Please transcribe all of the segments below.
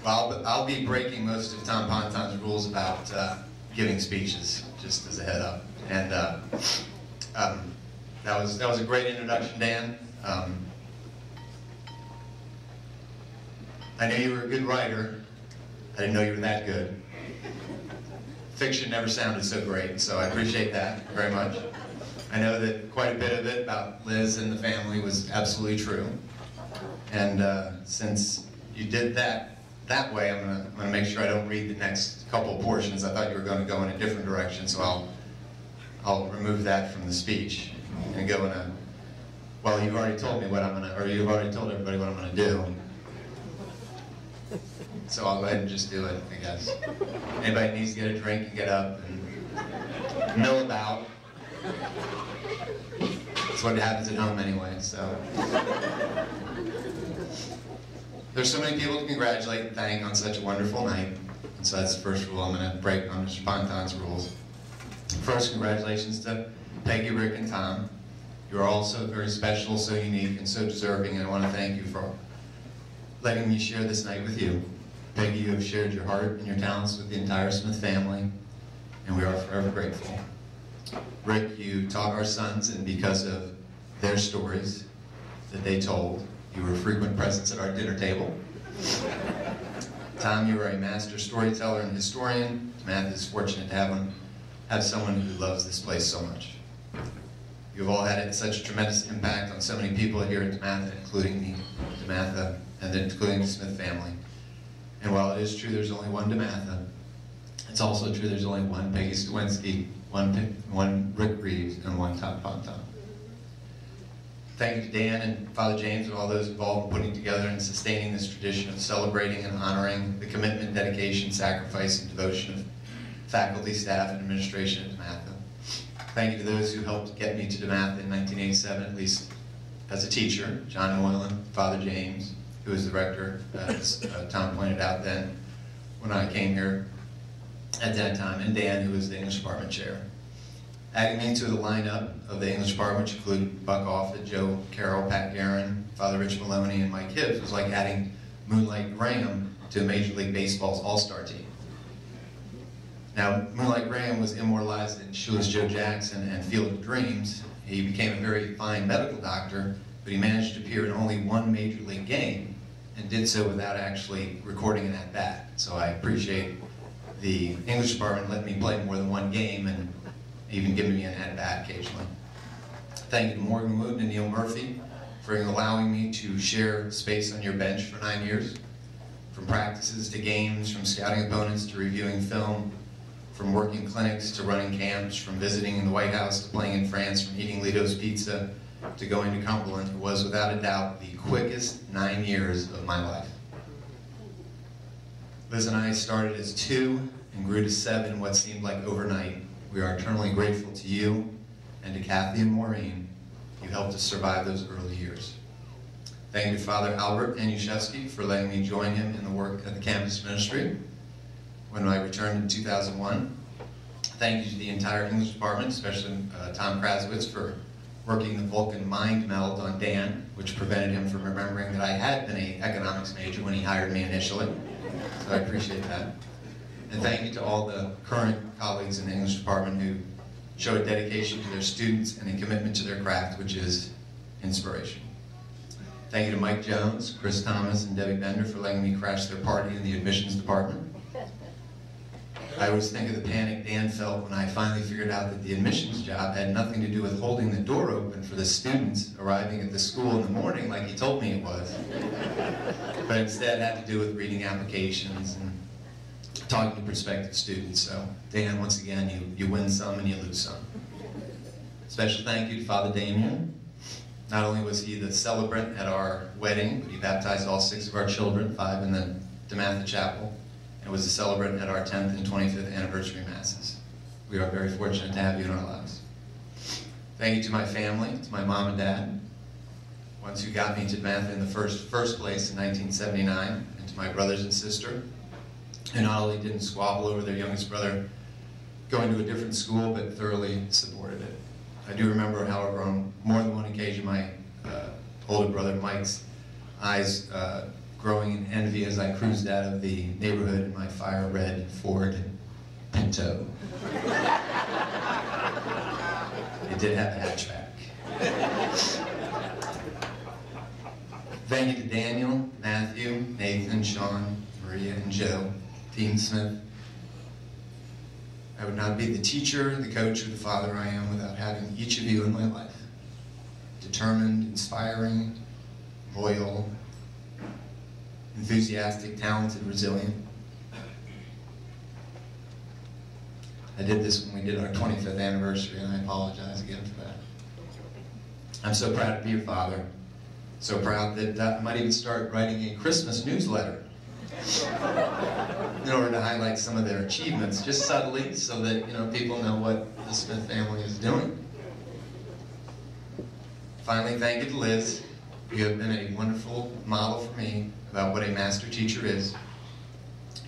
Well, I'll be breaking most of Tom Ponton's rules about giving speeches, just as a head up. And that was a great introduction, Dan. I knew you were a good writer. I didn't know you were that good. Fiction never sounded so great, so I appreciate that very much. I know that quite a bit of it about Liz and the family was absolutely true. And since you did that way, I'm gonna make sure I don't read the next couple of portions. I thought you were going to go in a different direction, so I'll remove that from the speech and go in a, well, you've already told me what I'm gonna, or you've already told everybody what I'm gonna do. So I'll go ahead and just do it, I guess. Anybody needs to get a drink and get up and mill about. That's what happens at home anyway, so. There's so many people to congratulate and thank on such a wonderful night. And so that's the first rule I'm going to break on Mr. Ponton's rules. First, congratulations to Peggy, Rick, and Tom. You're all so very special, so unique, and so deserving, and I want to thank you for letting me share this night with you. Peggy, you have shared your heart and your talents with the entire Smith family, and we are forever grateful. Rick, you taught our sons, and because of their stories that they told, you were a frequent presence at our dinner table. Tom, you are a master storyteller and historian. DeMatha is fortunate to have someone who loves this place so much. You've all had such a tremendous impact on so many people here at DeMatha, including the DeMatha and including the Smith family. And while it is true there's only one DeMatha, it's also true there's only one Peggy Stawinski, one Rick Reeves, and one Tom Ponton. Thank you to Dan and Father James and all those involved in putting together and sustaining this tradition of celebrating and honoring the commitment, dedication, sacrifice, and devotion of faculty, staff, and administration at DeMatha. Thank you to those who helped get me to DeMatha in 1987, at least as a teacher, John Moylan, Father James, who was the rector, as Tom pointed out then, when I came here at that time, and Dan, who was the English department chair. Adding me to the lineup of the English department, which included Buck Offit, Joe Carroll, Pat Guerin, Father Rich Maloney, and Mike Hibbs, was like adding Moonlight Graham to Major League Baseball's all-star team. Now, Moonlight Graham was immortalized in Shoeless Joe Jackson and Field of Dreams. He became a very fine medical doctor, but he managed to appear in only one Major League game and did so without actually recording an at-bat. So I appreciate the English department letting me play more than one game and even giving me an at-bat occasionally. Thank you to Morgan Wooten and Neil Murphy for allowing me to share space on your bench for 9 years. From practices to games, from scouting opponents to reviewing film, from working clinics to running camps, from visiting in the White House to playing in France, from eating Lito's Pizza to going to Cumberland, it was without a doubt the quickest 9 years of my life. Liz and I started as 2 and grew to 7 in what seemed like overnight. We are eternally grateful to you and to Kathy and Maureen. You helped us survive those early years. Thank you to Father Albert Anuszewski for letting me join him in the work at the campus ministry when I returned in 2001. Thank you to the entire English department, especially Tom Krasowitz, for working the Vulcan mind meld on Dan, which prevented him from remembering that I had been an economics major when he hired me initially. So I appreciate that. And thank you to all the current colleagues in the English department who show a dedication to their students and a commitment to their craft, which is inspiration. Thank you to Mike Jones, Chris Thomas, and Debbie Bender for letting me crash their party in the admissions department. I always think of the panic Dan felt when I finally figured out that the admissions job had nothing to do with holding the door open for the students arriving at the school in the morning like he told me it was, but instead had to do with reading applications and talking to prospective students. So Dan, once again, you win some and you lose some. Special thank you to Father Damien. Not only was he the celebrant at our wedding, but he baptized all 6 of our children, 5 in the DeMatha Chapel, and was a celebrant at our 10th and 25th anniversary masses. We are very fortunate to have you in our lives. Thank you to my family, to my mom and dad, ones who got me to DeMatha in the first place in 1979, and to my brothers and sister, who not only didn't squabble over their youngest brother going to a different school, but thoroughly supported it. I do remember, however, on more than one occasion, my older brother Mike's eyes growing in envy as I cruised out of the neighborhood in my fire red Ford Pinto. It did have a hatchback. Thank you to Daniel, Matthew, Nathan, Sean, Maria, and Joe, Dean Smith. I would not be the teacher, the coach, or the father I am without having each of you in my life. Determined, inspiring, loyal, enthusiastic, talented, resilient. I did this when we did our 25th anniversary, and I apologize again for that. I'm so proud to be your father. So proud that I might even start writing a Christmas newsletter in order to highlight some of their achievements, just subtly, so that people know what the Smith family is doing. Finally, thank you to Liz. You have been a wonderful model for me about what a master teacher is.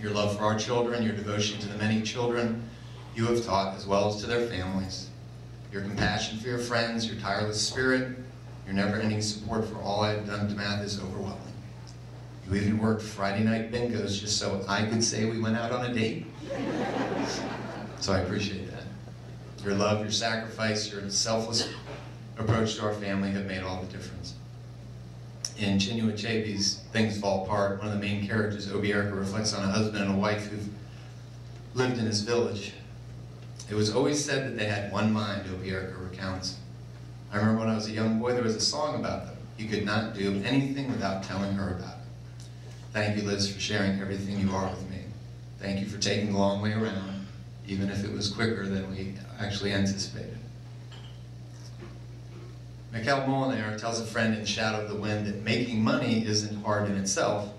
Your love for our children, your devotion to the many children you have taught, as well as to their families. Your compassion for your friends, your tireless spirit, your never-ending support for all I have done at DeMatha is overwhelming. You even worked Friday night bingos just so I could say we went out on a date. So I appreciate that. Your love, your sacrifice, your selfless approach to our family have made all the difference. In Chinua Achebe's Things Fall Apart, one of the main characters, Obieka, reflects on a husband and a wife who've lived in his village. It was always said that they had one mind, Obieka recounts. I remember when I was a young boy, there was a song about them. You could not do anything without telling her about it. Thank you, Liz, for sharing everything you are with me. Thank you for taking the long way around, even if it was quicker than we actually anticipated. Mikkel Molinare tells a friend in Shadow of the Wind that making money isn't hard in itself.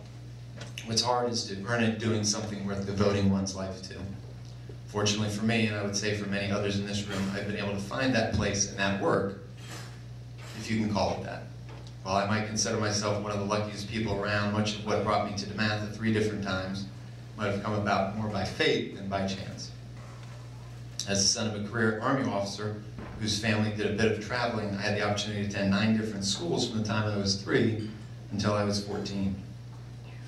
What's hard is to earn it doing something worth devoting one's life to. Fortunately for me, and I would say for many others in this room, I've been able to find that place and that work, if you can call it that. While I might consider myself one of the luckiest people around, much of what brought me to DeMatha 3 different times might have come about more by fate than by chance. As the son of a career Army officer whose family did a bit of traveling, I had the opportunity to attend 9 different schools from the time I was 3 until I was 14.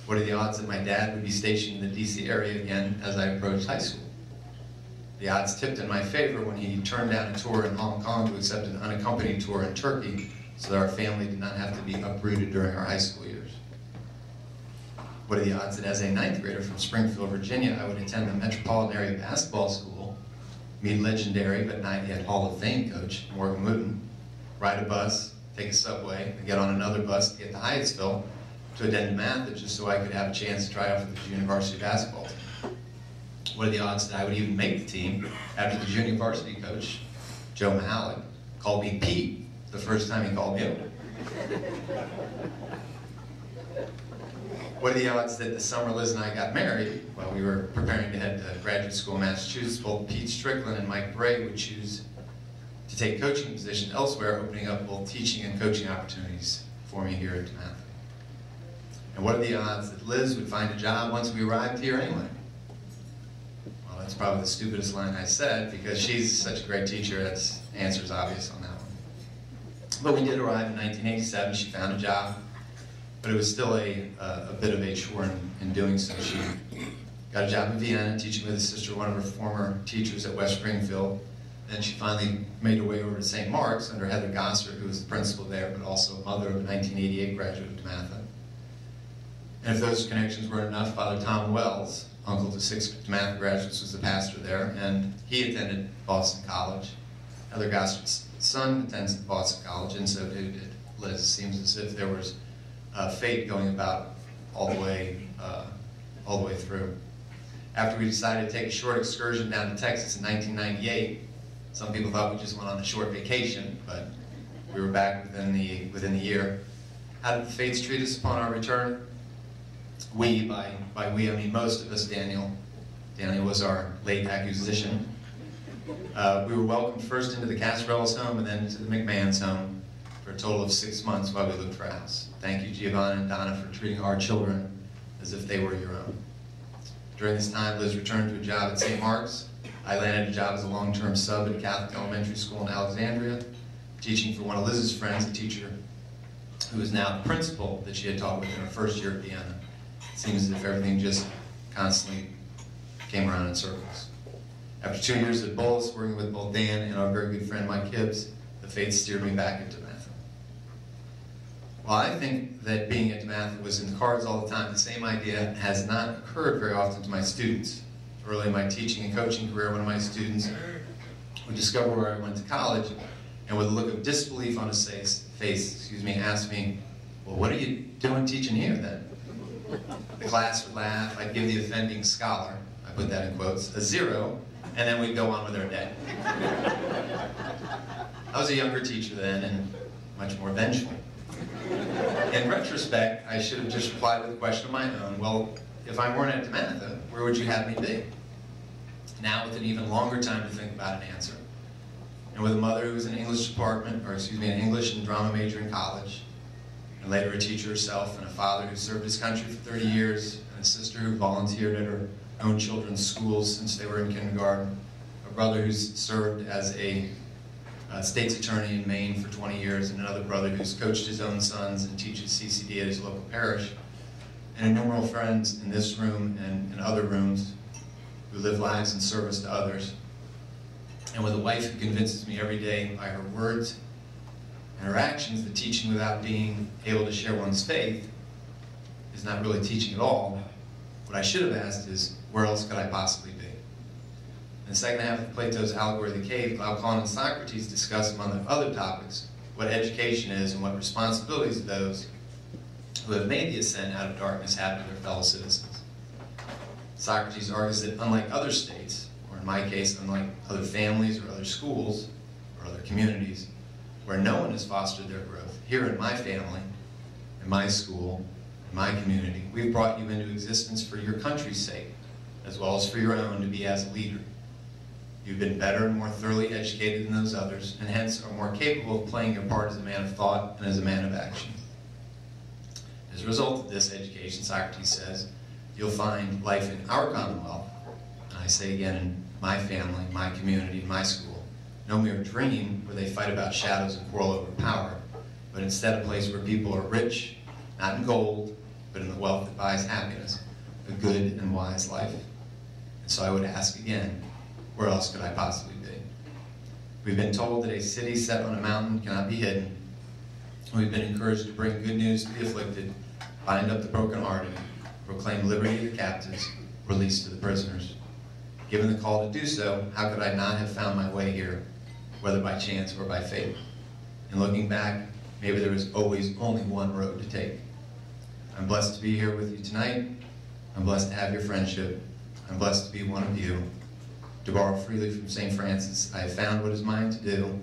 What are the odds that my dad would be stationed in the DC area again as I approached high school? The odds tipped in my favor when he turned down a tour in Hong Kong to accept an unaccompanied tour in Turkey so that our family did not have to be uprooted during our high school years. What are the odds that as a 9th grader from Springfield, Virginia, I would attend the Metropolitan Area Basketball School, meet legendary but not yet Hall of Fame coach Morgan Wooten, ride a bus, take a subway, and get on another bus to get to Hyattsville to attend DeMatha just so I could have a chance to try out for the junior varsity basketball team? What are the odds that I would even make the team after the junior varsity coach, Joe Mahalik, called me Pete the first time he called me over? What are the odds that the summer Liz and I got married, while we were preparing to head to graduate school in Massachusetts, both Pete Strickland and Mike Bray would choose to take coaching positions elsewhere, opening up both teaching and coaching opportunities for me here at DeMatha? And what are the odds that Liz would find a job once we arrived here anyway? Well, that's probably the stupidest line I said, because she's such a great teacher, that's the answer's obvious on that one. But we did arrive in 1987, she found a job, but it was still a bit of a chore in doing so. She got a job in Vienna, teaching with a sister, one of her former teachers at West Springfield. Then she finally made her way over to St. Mark's under Heather Gossard, who was the principal there, but also mother of a 1988 graduate of DeMatha. And if those connections weren't enough, Father Tom Wells, uncle to 6 DeMatha graduates, was the pastor there, and he attended Boston College. Heather Gossard's son attends Boston College, and so did Liz. It seems as if there was fate going about all the way through. After we decided to take a short excursion down to Texas in 1998, some people thought we just went on a short vacation, but we were back within the year. How did the fates treat us upon our return? We, by we, I mean most of us, Daniel was our late acquisition. We were welcomed first into the Casarellas home and then to the McMahon's home for a total of 6 months while we looked for a house. Thank you, Giovanna and Donna, for treating our children as if they were your own. During this time, Liz returned to a job at St. Mark's. I landed a job as a long-term sub at a Catholic elementary school in Alexandria, teaching for one of Liz's friends, a teacher who is now the principal that she had taught with in her first year at Vienna. It seems as if everything just constantly came around in circles. After 2 years at Bullis, working with both Dan and our very good friend Mike Hibbs, the fates steered me back into DeMatha. While I think that being at DeMatha was in the cards all the time, the same idea has not occurred very often to my students. Early in my teaching and coaching career, one of my students would discover where I went to college, and with a look of disbelief on his face, asked me, "Well, what are you doing teaching here then?" The class would laugh. I'd give the offending scholar, I put that in quotes, a 0, and then we'd go on with our day. I was a younger teacher then and much more vengeful. In retrospect, I should have just replied with a question of my own. Well, if I weren't at DeMatha, where would you have me be? Now, with an even longer time to think about an answer, and with a mother who was an English an English and drama major in college, and later a teacher herself, and a father who served his country for 30 years, and a sister who volunteered at her own children's schools since they were in kindergarten, a brother who's served as a state's attorney in Maine for 20 years, and another brother who's coached his own sons and teaches CCD at his local parish, and innumerable friends in this room and in other rooms who live lives in service to others, and with a wife who convinces me every day by her words and her actions that teaching without being able to share one's faith is not really teaching at all. What I should have asked is, where else could I possibly be? In the second half of Plato's Allegory of the Cave, Glaucon and Socrates discuss, among other topics, what education is and what responsibilities those who have made the ascent out of darkness have to their fellow citizens. Socrates argues that unlike other states, or in my case, unlike other families or other schools or other communities, where no one has fostered their growth, here in my family, in my school, in my community, we've brought you into existence for your country's sake, as well as for your own, to be as a leader. You've been better and more thoroughly educated than those others, and hence are more capable of playing your part as a man of thought and as a man of action. As a result of this education, Socrates says, you'll find life in our commonwealth, and I say again, in my family, my community, my school, no mere dream where they fight about shadows and quarrel over power, but instead a place where people are rich, not in gold, but in the wealth that buys happiness, a good and wise life. And so I would ask again, where else could I possibly be? We've been told that a city set on a mountain cannot be hidden. We've been encouraged to bring good news to the afflicted, bind up the brokenhearted, proclaim liberty to the captives, release to the prisoners. Given the call to do so, how could I not have found my way here, whether by chance or by fate? And looking back, maybe there was always only one road to take. I'm blessed to be here with you tonight. I'm blessed to have your friendship. I'm blessed to be one of you. To borrow freely from St. Francis, I have found what is mine to do,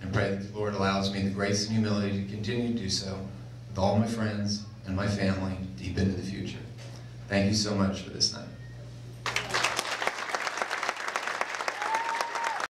and pray that the Lord allows me the grace and humility to continue to do so with all my friends and my family deep into the future. Thank you so much for this night.